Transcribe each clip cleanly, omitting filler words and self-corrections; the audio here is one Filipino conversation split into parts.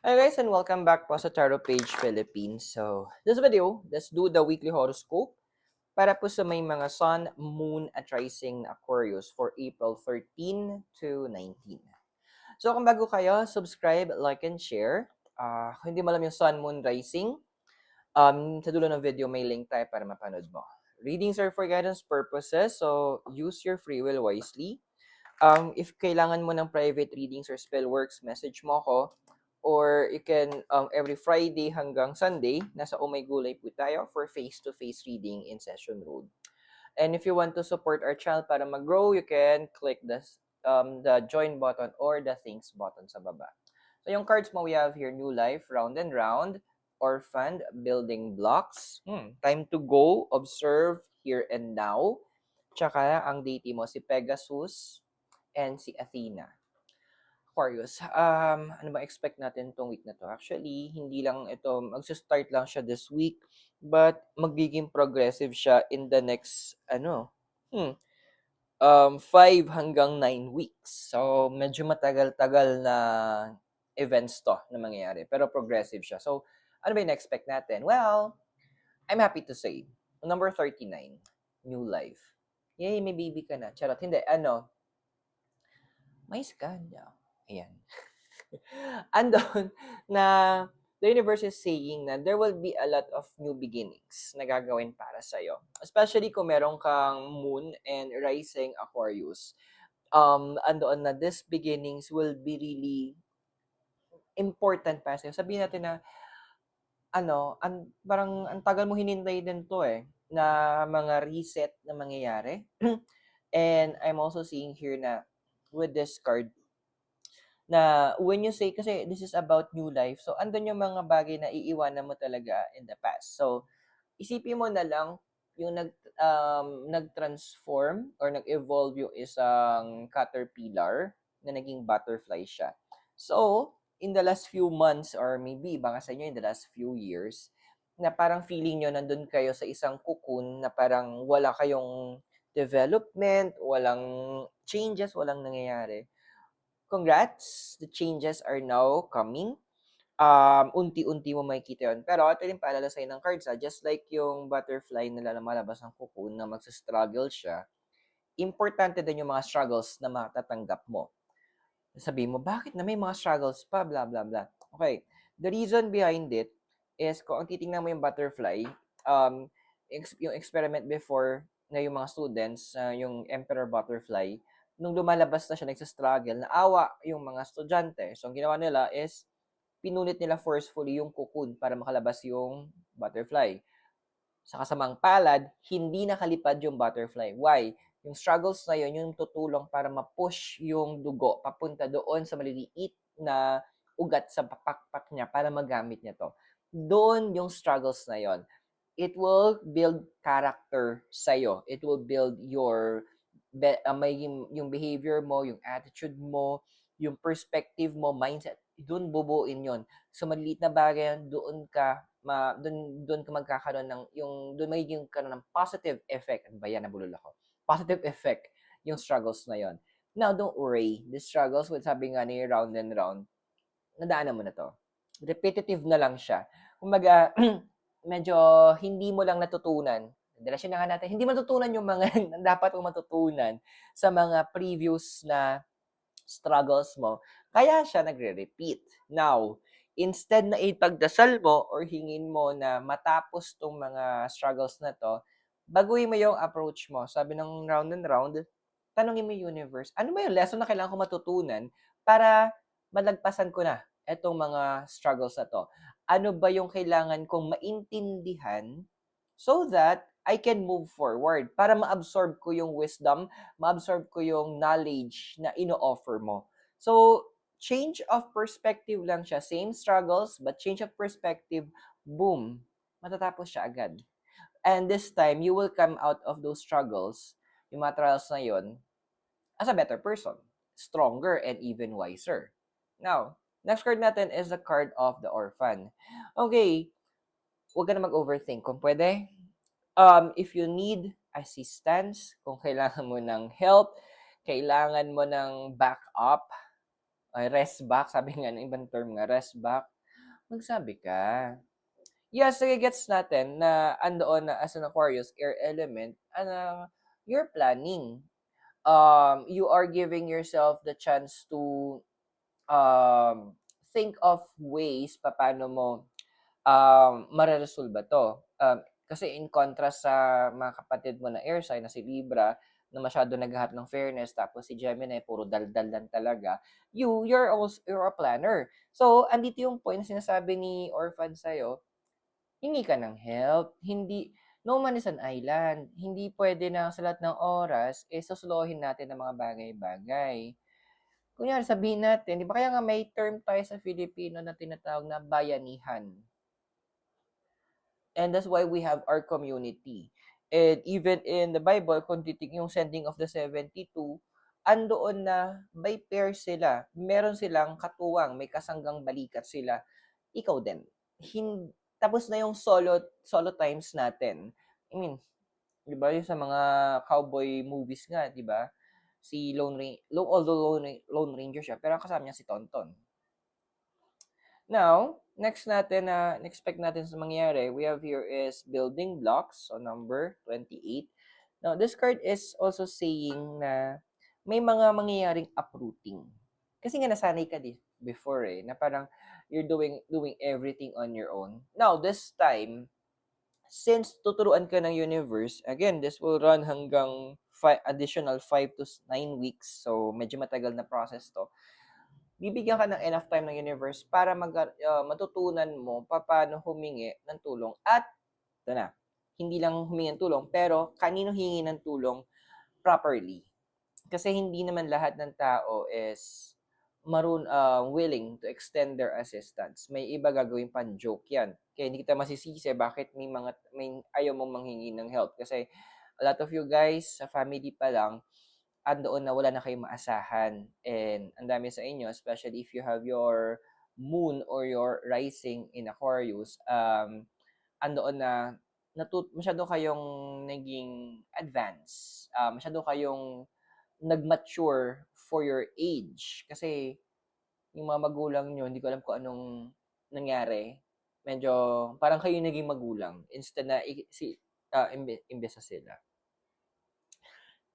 Hi guys and welcome back po sa Tarot Page Philippines. So, this video, let's do the weekly horoscope para po sa may mga Sun, Moon at Rising na Aquarius for April 13 to 19. So, kung bago kayo, subscribe, like, and share. Kung hindi mo alam yung Sun, Moon, Rising, sa dulo ng video may link tayo para mapanood mo. Readings are for guidance purposes, so use your free will wisely. If kailangan mo ng private readings or spell works, message mo ako. Or you can, every Friday hanggang Sunday, nasa Oh My Gulay po tayo for face-to-face reading in Session Road. And if you want to support our channel para mag-grow, you can click the join button or the thanks button sa baba. So yung cards mo, we have here New Life, Round and Round, Orphaned, Building Blocks, Time to Go, Observe, Here and Now, tsaka ang deity mo si Pegasus and si Athena. Aquarius, ano ba expect natin tong week na to? Actually, hindi lang ito, magsa-start lang siya this week, but magiging progressive siya in the next, 5 hanggang 9 weeks. So, medyo matagal-tagal na events to na mangyayari, pero progressive siya. So, ano ba yung expect natin? Well, I'm happy to say, number 39, New Life. Yay, may baby ka na. Charot, hindi, may skanda. Ayan. Andon na the universe is saying na there will be a lot of new beginnings na gagawin para sa'yo. Especially kung meron kang moon and rising Aquarius. Andoon na these beginnings will be really important para sa'yo. Sabihin natin na, parang ang tagal mo hinintay din to na mga reset na mangyayari. And I'm also seeing here na with this card, na when you say, kasi this is about new life, so andun yung mga bagay na iiwanan mo talaga in the past. So, isipin mo na lang yung nag-transform or nag-evolve yung isang caterpillar na naging butterfly siya. So, in the last few months or maybe baka sa inyo in the last few years, na parang feeling nyo nandun kayo sa isang cocoon na parang wala kayong development, walang changes, walang nangyayari. Congrats! The changes are now coming. Unti-unti mo makikita yun. Pero ito yung paalala sa'yo ng cards, just like yung butterfly na lumalabas ng cocoon na magsa-struggle siya, importante din yung mga struggles na matatanggap mo. Sabihin mo, bakit na may mga struggles pa, blah, blah, blah. Okay, the reason behind it is kung ang titingnan mo yung butterfly, yung experiment before na yung mga students, yung emperor butterfly, nung lumalabas na siya, nagsa-struggle, naawa yung mga estudyante. So, ang ginawa nila is, pinunit nila forcefully yung cocoon para makalabas yung butterfly. Sa kasamang palad, hindi nakalipad yung butterfly. Why? Yung struggles na yun, yung tutulong para ma-push yung dugo papunta doon sa maliliit na ugat sa pakpak niya para magamit niya to. Doon yung struggles na yon. It will build character sa'yo. It will build yung behavior mo, yung attitude mo, yung perspective mo, mindset. Doon bubuin yon. So, maliliit na bagay, doon ka magkakaroon ng, doon magiging karoon ng positive effect. Ano ba yan? Nabulol ako. Positive effect yung struggles na yon. Now, don't worry. The struggles, with sabi nga ni round and round, nadaanan mo na to. Repetitive na lang siya. Kumbaga, medyo hindi mo lang natutunan. Relasyon na nga natin, hindi matutunan yung mga dapat mong matutunan sa mga previous na struggles mo. Kaya siya nagre-repeat. Now, instead na ipagdasal mo or hingin mo na matapos tong mga struggles na to, baguhin mo yung approach mo. Sabi ng round and round, tanongin mo yung universe, ano ba yung lesson na kailangan ko matutunan para malagpasan ko na etong mga struggles na to? Ano ba yung kailangan kong maintindihan so that I can move forward para ma-absorb ko yung wisdom, ma-absorb ko yung knowledge na ino-offer mo. So, change of perspective lang siya. Same struggles, but change of perspective, boom, matatapos siya agad. And this time, you will come out of those struggles, yung mga trials na yun, as a better person, stronger and even wiser. Now, next card natin is the card of the orphan. Okay, huwag ka na mag-overthink. Kung pwede, if you need assistance, kung kailangan mo ng help, kailangan mo ng backup, Ay, rest back, sabi nga ng ibang term nga, rest back, magsabi ka. Yes, sige, gets natin na andoon na as an Aquarius air element, you're planning. You are giving yourself the chance to um, think of ways paano mo mareresolba 'to. Kasi in contrast sa mga kapatid mo na air sign na si Libra, na masyado naghahanap ng fairness, tapos si Gemini puro daldal lang talaga, you're a planner. So, andito yung point na sinasabi ni Orphan sa'yo, hingi ka ng help. Hindi no man is an island. Hindi puwede na sa lahat ng oras, sosolohin natin ang mga bagay-bagay. Kunyari sabihin natin, 'di ba kaya nga may term tayo sa Filipino na tinatawag na bayanihan. And that's why we have our community. And even in the Bible, kung yung sending of the 72, andoon na by pair sila. Meron silang katuwang, may kasanggang balikat sila. Ikaw din. Tapos na yung solo times natin. I mean, 'di ba, yung sa mga cowboy movies nga, 'di ba? Si although Lone Ranger siya, pero kasama niya si Tonton. Now, next natin na expect natin sa mangyari, we have here is building blocks, so number 28. Now, this card is also saying na may mga mangyayaring uprooting. Kasi nga nasanay ka before na parang you're doing everything on your own. Now, this time, since tuturuan ka ng universe, again, this will run hanggang additional 5 to 9 weeks. So, medyo matagal na process to. Bibigyan ka ng enough time ng universe para matutunan mo paano humingi ng tulong. At, ito na, hindi lang humingi ng tulong, pero kanino hingi ng tulong properly. Kasi hindi naman lahat ng tao is willing to extend their assistance. May iba gagawin pan joke yan. Kaya hindi kita masisisi bakit may ayaw mong manghingi ng help. Kasi a lot of you guys, sa family pa lang, andoon na wala na kayong maasahan. And ang dami sa inyo, especially if you have your moon or your rising in Aquarius, andoon na masyado kayong naging advanced. Masyado kayong nag-mature for your age. Kasi yung mga magulang nyo, hindi ko alam kung anong nangyari. Medyo parang kayo naging magulang instead na imbes na sila.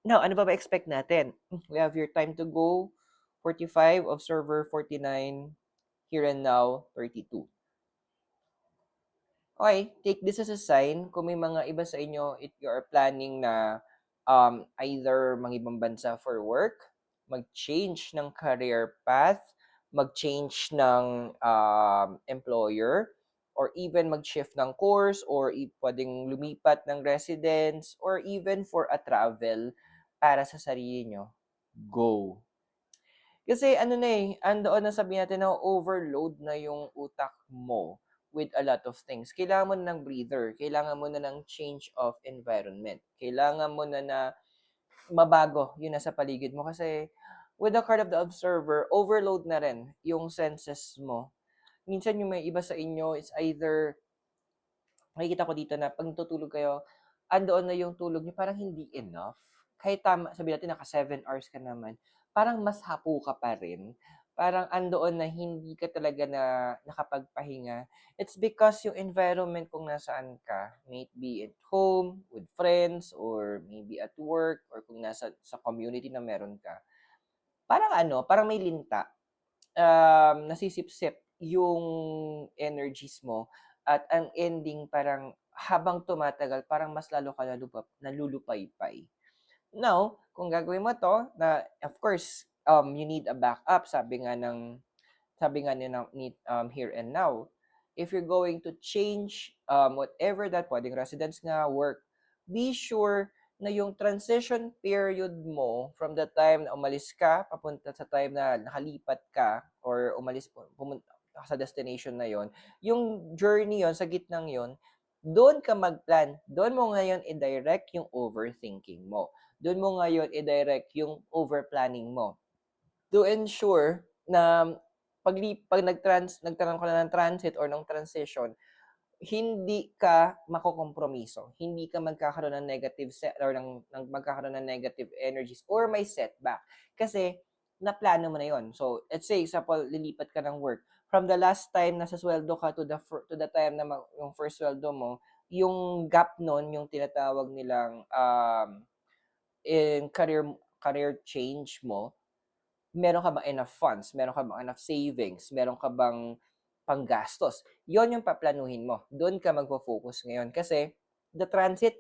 Now, ano ba expect natin? We have your time to go, 45, observer 49, here and now 32. Okay, take this as a sign. Kung may mga iba sa inyo, you are planning na either mangibang bansa for work, mag-change ng career path, mag-change ng employer, or even mag-shift ng course, or pwedeng lumipat ng residence, or even for a travel para sa sarili nyo, go. Kasi andoon na sabihin natin na overload na yung utak mo with a lot of things. Kailangan mo na ng breather. Kailangan mo na ng change of environment. Kailangan mo na mabago yun nasa paligid mo. Kasi with the card of the observer, overload na rin yung senses mo. Minsan yung may iba sa inyo is either, makikita ko dito na pag natutulog kayo, andoon na yung tulog niyo parang hindi enough. Kahit sabihin natin naka 7 hours ka naman, parang mas hapo ka pa rin. Parang andoon na hindi ka talaga na nakapagpahinga. It's because yung environment kung nasaan ka, may it be at home, with friends, or maybe at work, or kung nasa sa community na meron ka, parang may linta. Nasisipsip yung energies mo, at ang ending parang habang tumatagal parang mas lalo ka nalulupaypay. Now, kung gagawin mo to, na of course, you need a backup, sabi nga ni here and now. If you're going to change whatever that, pwedeng residence nga, work, be sure na yung transition period mo from the time na umalis ka papunta sa time na nakalipat ka or pumunta sa destination na yon, yung journey yon sa gitnang yon, doon ka magplan. Doon mo ngayon i-direct yung overthinking mo. Doon mo ngayon i-direct yung overplanning mo. To ensure na pag nagkaroon ka na ng transit or ng transition, hindi ka makokompromiso. Hindi ka magkakaroon ng negative magkakaroon ng negative energies or may setback. Kasi naplano mo na yon. So, let's say, example, lilipat ka ng work. From the last time na sasweldo ka to the time na yung first sweldo mo, yung gap nun, yung tinatawag nilang in career change mo, meron ka bang enough funds? Meron ka bang enough savings? Meron ka bang panggastos? Yon yung paplanuhin mo. Doon ka magfo-focus ngayon. Kasi, the transit,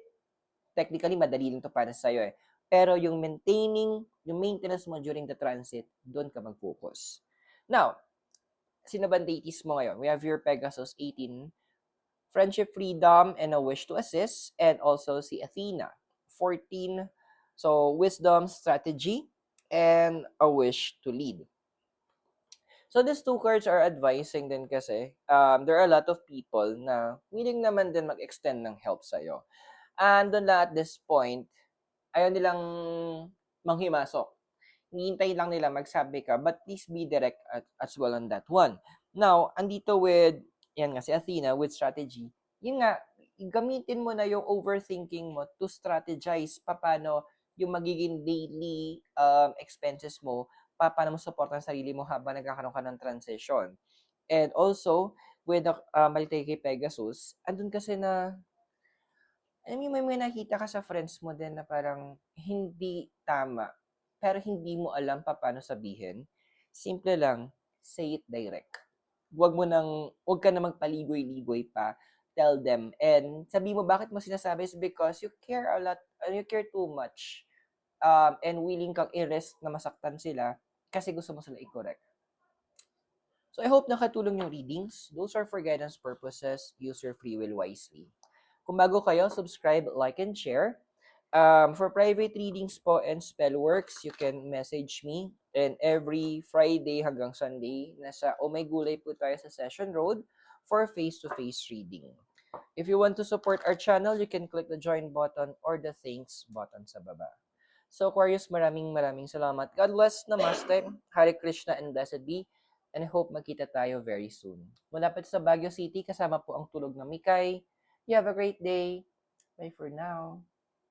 technically, madali lang to para sa'yo eh. Pero yung maintenance mo during the transit, doon ka mag-focus. Now, sino ba datees mo ngayon? We have your Pegasus 18, Friendship, Freedom, and a Wish to Assist, and also si Athena, 14, so Wisdom, Strategy, and a Wish to Lead. So these two cards are advising din kasi there are a lot of people na willing naman din mag-extend ng help sa'yo. And doon lang at this point, ayaw nilang manghimasok. Hinihintay lang nila magsabi ka, but please be direct as well on that one. Now, andito with, yan nga si Athena, with strategy, yun nga, gamitin mo na yung overthinking mo to strategize paano yung magiging daily expenses mo, paano mo support ang sarili mo habang nagkakaroon ka ng transition. And also, with the Maltake Pegasus, andun kasi na, alam mo, may nakita ka sa friends mo din na parang hindi tama, pero hindi mo alam paano sabihin. Simple lang, say it direct. Huwag ka na magpaligoy-ligoy pa. Tell them. And sabi mo, bakit mo sinasabi is because you care a lot, you care too much. And willing kang i-risk na masaktan sila kasi gusto mo sila i-correct. So I hope nakatulong yung readings. Those are for guidance purposes. Use your free will wisely. Kung bago kayo, subscribe, like, and share. For private readings po and spell works, you can message me. And every Friday hanggang Sunday, nasa Omay Gulay po tayo sa Session Road for face-to-face reading. If you want to support our channel, you can click the join button or the thanks button sa baba. So Aquarius, maraming salamat. God bless, namaste, Hare Krishna, and blessed be. And I hope magkita tayo very soon. Malapit sa Baguio City, kasama po ang Tulog ng Mikay. You have a great day. Bye for now.